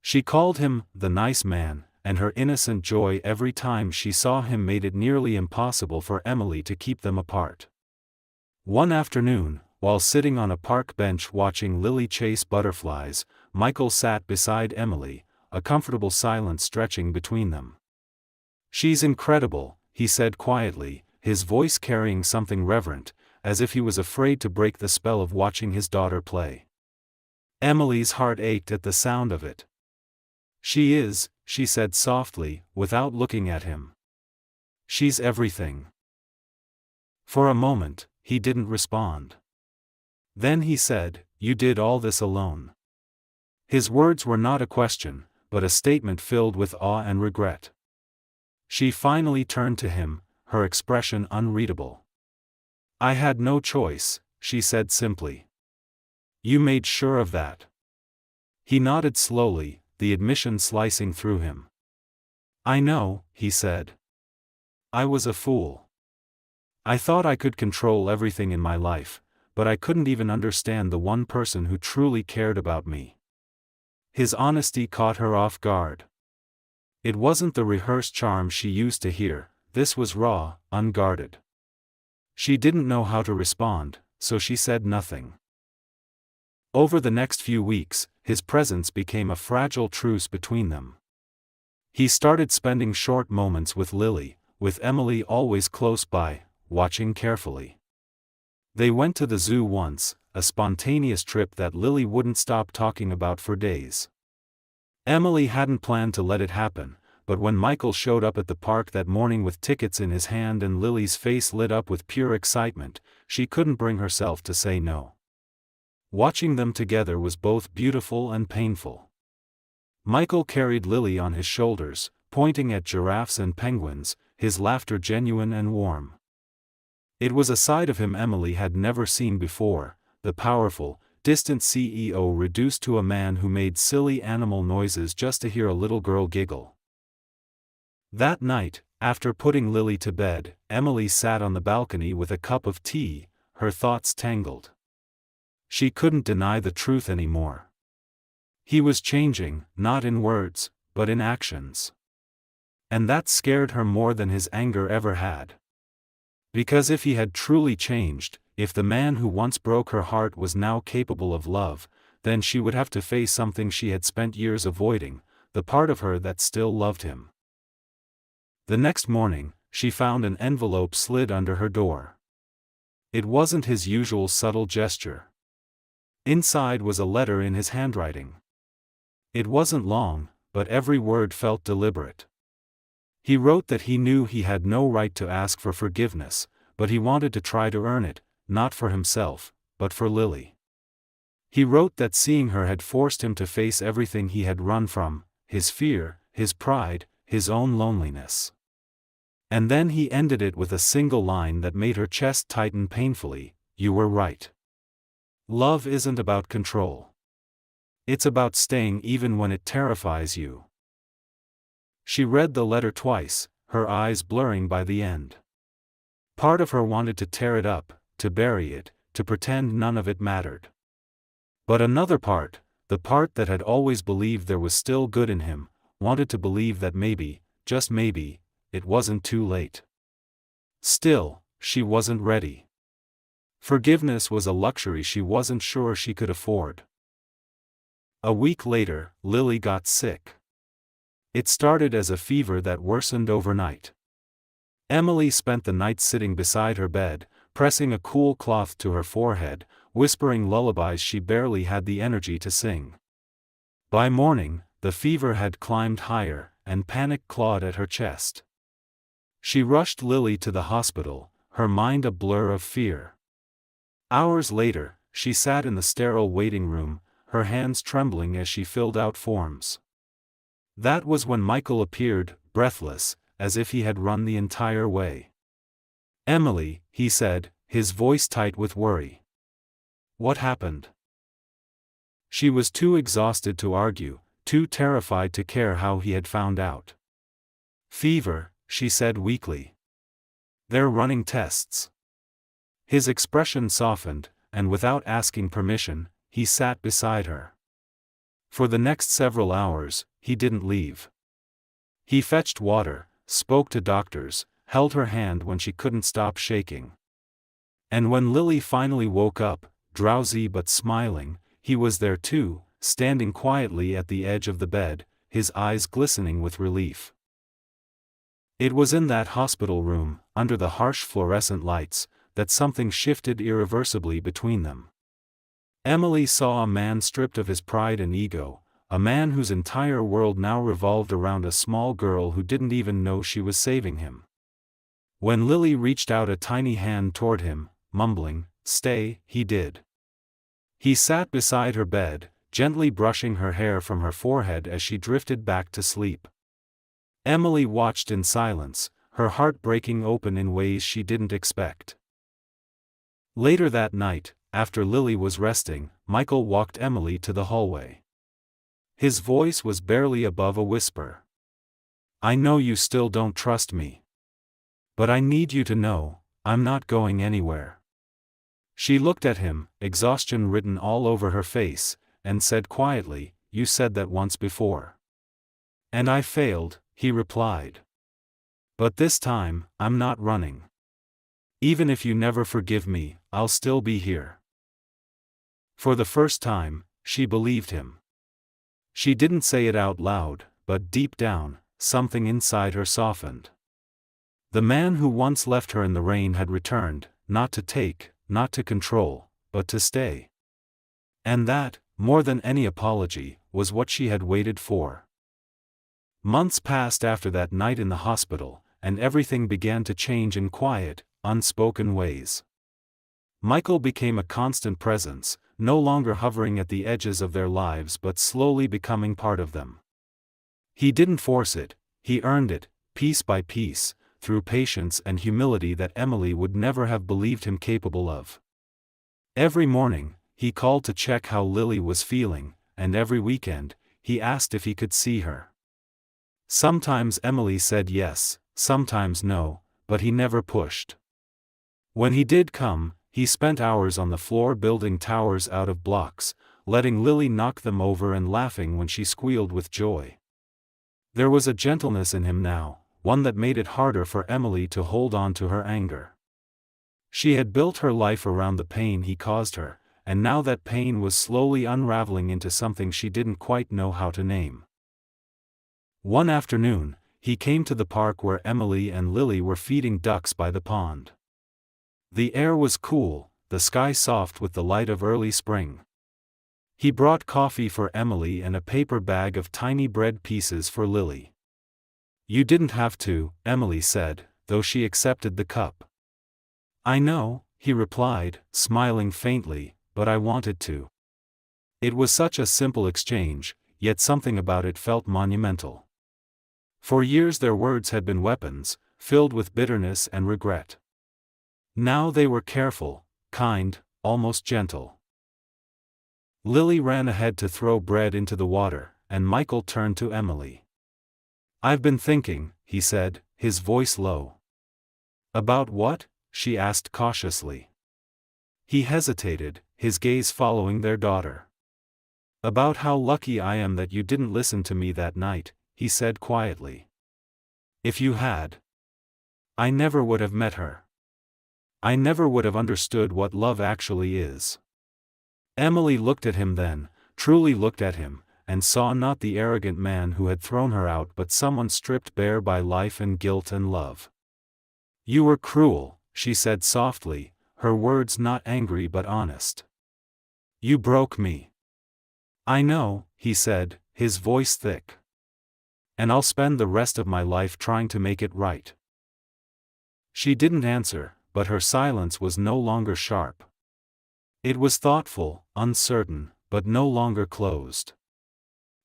She called him the nice man, and her innocent joy every time she saw him made it nearly impossible for Emily to keep them apart. One afternoon, while sitting on a park bench watching Lily chase butterflies, Michael sat beside Emily, a comfortable silence stretching between them. "She's incredible," he said quietly, his voice carrying something reverent, as if he was afraid to break the spell of watching his daughter play. Emily's heart ached at the sound of it. "She is," she said softly, without looking at him. "She's everything." For a moment, he didn't respond. Then he said, "You did all this alone." His words were not a question, but a statement filled with awe and regret. She finally turned to him, her expression unreadable. "I had no choice," she said simply. "You made sure of that." He nodded slowly, the admission slicing through him. "I know," he said. "I was a fool. I thought I could control everything in my life, but I couldn't even understand the one person who truly cared about me." His honesty caught her off guard. It wasn't the rehearsed charm she used to hear, this was raw, unguarded. She didn't know how to respond, so she said nothing. Over the next few weeks, his presence became a fragile truce between them. He started spending short moments with Lily, with Emily always close by, watching carefully. They went to the zoo once, a spontaneous trip that Lily wouldn't stop talking about for days. Emily hadn't planned to let it happen, but when Michael showed up at the park that morning with tickets in his hand and Lily's face lit up with pure excitement, she couldn't bring herself to say no. Watching them together was both beautiful and painful. Michael carried Lily on his shoulders, pointing at giraffes and penguins, his laughter genuine and warm. It was a side of him Emily had never seen before, the powerful, distant CEO reduced to a man who made silly animal noises just to hear a little girl giggle. That night, after putting Lily to bed, Emily sat on the balcony with a cup of tea, her thoughts tangled. She couldn't deny the truth anymore. He was changing, not in words, but in actions. And that scared her more than his anger ever had. Because if he had truly changed, if the man who once broke her heart was now capable of love, then she would have to face something she had spent years avoiding, the part of her that still loved him. The next morning, she found an envelope slid under her door. It wasn't his usual subtle gesture. Inside was a letter in his handwriting. It wasn't long, but every word felt deliberate. He wrote that he knew he had no right to ask for forgiveness, but he wanted to try to earn it, not for himself, but for Lily. He wrote that seeing her had forced him to face everything he had run from, his fear, his pride, his own loneliness. And then he ended it with a single line that made her chest tighten painfully, "You were right. Love isn't about control. It's about staying even when it terrifies you." She read the letter twice, her eyes blurring by the end. Part of her wanted to tear it up, to bury it, to pretend none of it mattered. But another part, the part that had always believed there was still good in him, wanted to believe that maybe, just maybe, it wasn't too late. Still, she wasn't ready. Forgiveness was a luxury she wasn't sure she could afford. A week later, Lily got sick. It started as a fever that worsened overnight. Emily spent the night sitting beside her bed, pressing a cool cloth to her forehead, whispering lullabies she barely had the energy to sing. By morning, the fever had climbed higher, and panic clawed at her chest. She rushed Lily to the hospital, her mind a blur of fear. Hours later, she sat in the sterile waiting room, her hands trembling as she filled out forms. That was when Michael appeared, breathless, as if he had run the entire way. "Emily," he said, his voice tight with worry. "What happened?" She was too exhausted to argue, too terrified to care how he had found out. "Fever," she said weakly. "They're running tests." His expression softened, and without asking permission, he sat beside her. For the next several hours, he didn't leave. He fetched water, spoke to doctors, held her hand when she couldn't stop shaking. And when Lily finally woke up, drowsy but smiling, he was there too, standing quietly at the edge of the bed, his eyes glistening with relief. It was in that hospital room, under the harsh fluorescent lights, that something shifted irreversibly between them. Emily saw a man stripped of his pride and ego, a man whose entire world now revolved around a small girl who didn't even know she was saving him. When Lily reached out a tiny hand toward him, mumbling, "Stay," he did. He sat beside her bed, gently brushing her hair from her forehead as she drifted back to sleep. Emily watched in silence, her heart breaking open in ways she didn't expect. Later that night, after Lily was resting, Michael walked Emily to the hallway. His voice was barely above a whisper. "I know you still don't trust me. But I need you to know, I'm not going anywhere." She looked at him, exhaustion written all over her face, and said quietly, "You said that once before." "And I failed," he replied. "But this time, I'm not running. Even if you never forgive me, I'll still be here." For the first time, she believed him. She didn't say it out loud, but deep down, something inside her softened. The man who once left her in the rain had returned, not to take, not to control, but to stay. And that, more than any apology, was what she had waited for. Months passed after that night in the hospital, and everything began to change in quiet, unspoken ways. Michael became a constant presence, no longer hovering at the edges of their lives but slowly becoming part of them. He didn't force it, he earned it, piece by piece, through patience and humility that Emily would never have believed him capable of. Every morning, he called to check how Lily was feeling, and every weekend, he asked if he could see her. Sometimes Emily said yes, sometimes no, but he never pushed. When he did come, he spent hours on the floor building towers out of blocks, letting Lily knock them over and laughing when she squealed with joy. There was a gentleness in him now, one that made it harder for Emily to hold on to her anger. She had built her life around the pain he caused her, and now that pain was slowly unraveling into something she didn't quite know how to name. One afternoon, he came to the park where Emily and Lily were feeding ducks by the pond. The air was cool, the sky soft with the light of early spring. He brought coffee for Emily and a paper bag of tiny bread pieces for Lily. "You didn't have to," Emily said, though she accepted the cup. "I know," he replied, smiling faintly, "but I wanted to." It was such a simple exchange, yet something about it felt monumental. For years their words had been weapons, filled with bitterness and regret. Now they were careful, kind, almost gentle. Lily ran ahead to throw bread into the water, and Michael turned to Emily. "I've been thinking," he said, his voice low. "About what?" she asked cautiously. He hesitated, his gaze following their daughter. "About how lucky I am that you didn't listen to me that night," he said quietly. "If you had, I never would have met her. I never would have understood what love actually is." Emily looked at him then, truly looked at him, and saw not the arrogant man who had thrown her out but someone stripped bare by life and guilt and love. You were cruel, she said softly, her words not angry but honest. You broke me. I know, he said, his voice thick. And I'll spend the rest of my life trying to make it right. She didn't answer, but her silence was no longer sharp. It was thoughtful, uncertain, but no longer closed.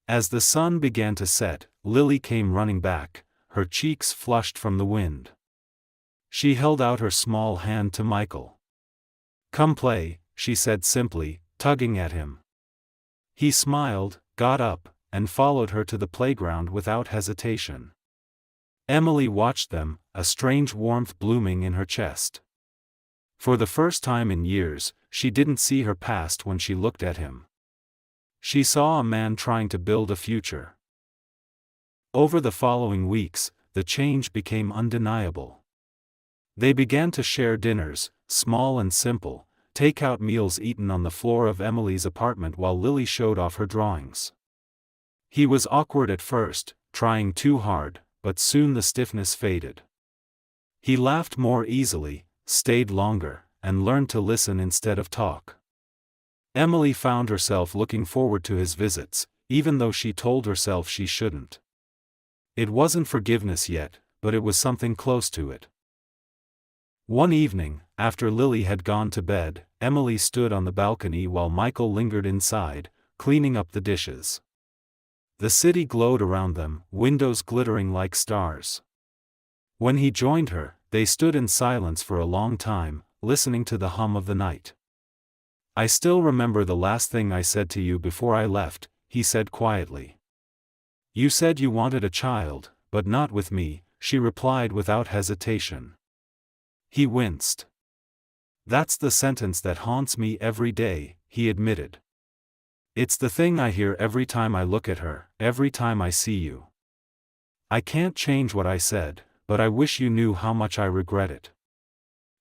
As the sun began to set, Lily came running back, her cheeks flushed from the wind. She held out her small hand to Michael. Come play, she said simply, tugging at him. He smiled, got up, and followed her to the playground without hesitation. Emily watched them, a strange warmth blooming in her chest. For the first time in years, she didn't see her past when she looked at him. She saw a man trying to build a future. Over the following weeks, the change became undeniable. They began to share dinners, small and simple, take-out meals eaten on the floor of Emily's apartment while Lily showed off her drawings. He was awkward at first, trying too hard, but soon the stiffness faded. He laughed more easily, stayed longer, and learned to listen instead of talk. Emily found herself looking forward to his visits, even though she told herself she shouldn't. It wasn't forgiveness yet, but it was something close to it. One evening, after Lily had gone to bed, Emily stood on the balcony while Michael lingered inside, cleaning up the dishes. The city glowed around them, windows glittering like stars. When he joined her, they stood in silence for a long time, listening to the hum of the night. I still remember the last thing I said to you before I left, he said quietly. You said you wanted a child, but not with me, she replied without hesitation. He winced. That's the sentence that haunts me every day, he admitted. It's the thing I hear every time I look at her, every time I see you. I can't change what I said, but I wish you knew how much I regret it.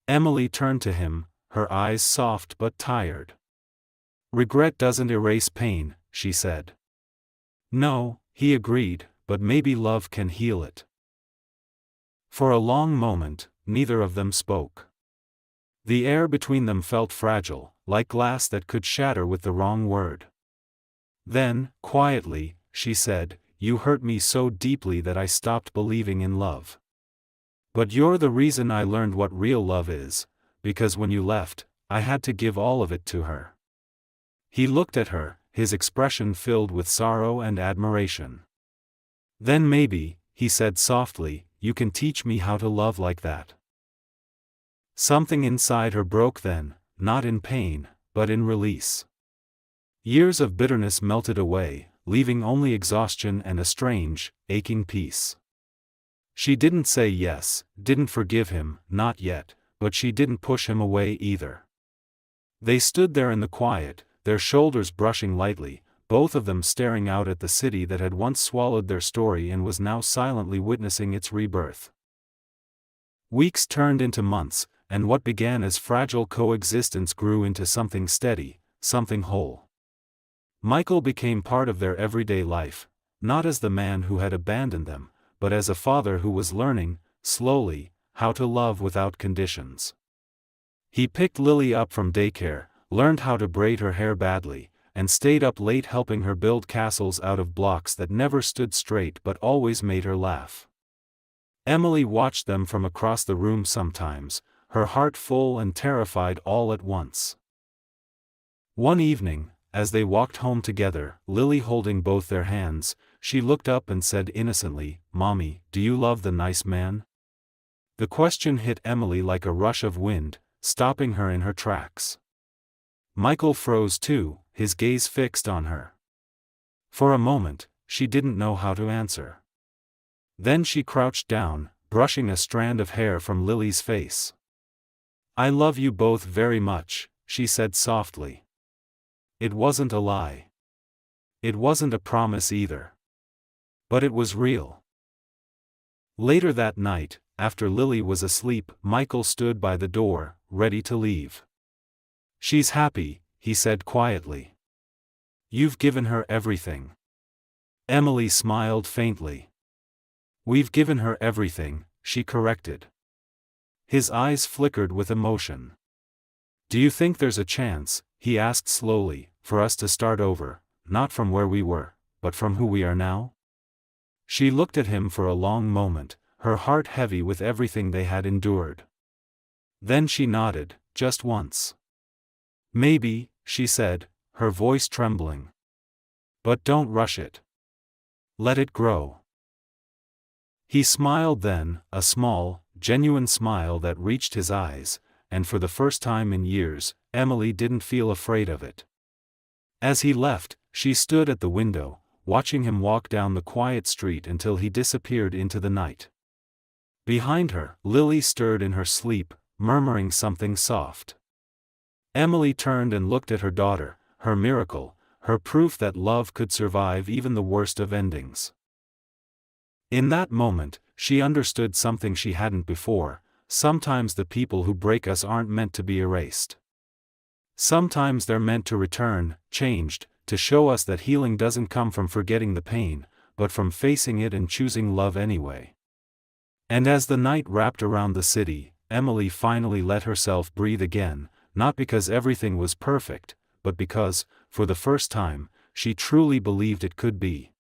Emily turned to him, her eyes soft but tired. Regret doesn't erase pain, she said. No, he agreed, but maybe love can heal it. For a long moment, neither of them spoke. The air between them felt fragile, like glass that could shatter with the wrong word. Then, quietly, she said, You hurt me so deeply that I stopped believing in love. But you're the reason I learned what real love is, because when you left, I had to give all of it to her. He looked at her, his expression filled with sorrow and admiration. Then maybe, he said softly, you can teach me how to love like that. Something inside her broke then, not in pain, but in release. Years of bitterness melted away, leaving only exhaustion and a strange, aching peace. She didn't say yes, didn't forgive him, not yet, but she didn't push him away either. They stood there in the quiet, their shoulders brushing lightly, both of them staring out at the city that had once swallowed their story and was now silently witnessing its rebirth. Weeks turned into months, and what began as fragile coexistence grew into something steady, something whole. Michael became part of their everyday life, not as the man who had abandoned them, but as a father who was learning, slowly, how to love without conditions. He picked Lily up from daycare, learned how to braid her hair badly, and stayed up late helping her build castles out of blocks that never stood straight but always made her laugh. Emily watched them from across the room sometimes, her heart full and terrified all at once. One evening, as they walked home together, Lily holding both their hands, she looked up and said innocently, Mommy, do you love the nice man? The question hit Emily like a rush of wind, stopping her in her tracks. Michael froze too, his gaze fixed on her. For a moment, she didn't know how to answer. Then she crouched down, brushing a strand of hair from Lily's face. I love you both very much, she said softly. It wasn't a lie. It wasn't a promise either. But it was real. Later that night, after Lily was asleep, Michael stood by the door, ready to leave. She's happy, he said quietly. You've given her everything. Emily smiled faintly. We've given her everything, she corrected. His eyes flickered with emotion. "Do you think there's a chance," he asked slowly, "for us to start over, not from where we were, but from who we are now?" She looked at him for a long moment, her heart heavy with everything they had endured. Then she nodded, just once. "Maybe," she said, her voice trembling. "But don't rush it. Let it grow." He smiled then, a small, genuine smile that reached his eyes, and for the first time in years, Emily didn't feel afraid of it. As he left, she stood at the window, watching him walk down the quiet street until he disappeared into the night. Behind her, Lily stirred in her sleep, murmuring something soft. Emily turned and looked at her daughter, her miracle, her proof that love could survive even the worst of endings. In that moment, she understood something she hadn't before: sometimes the people who break us aren't meant to be erased. Sometimes they're meant to return, changed, to show us that healing doesn't come from forgetting the pain, but from facing it and choosing love anyway. And as the night wrapped around the city, Emily finally let herself breathe again, not because everything was perfect, but because, for the first time, she truly believed it could be.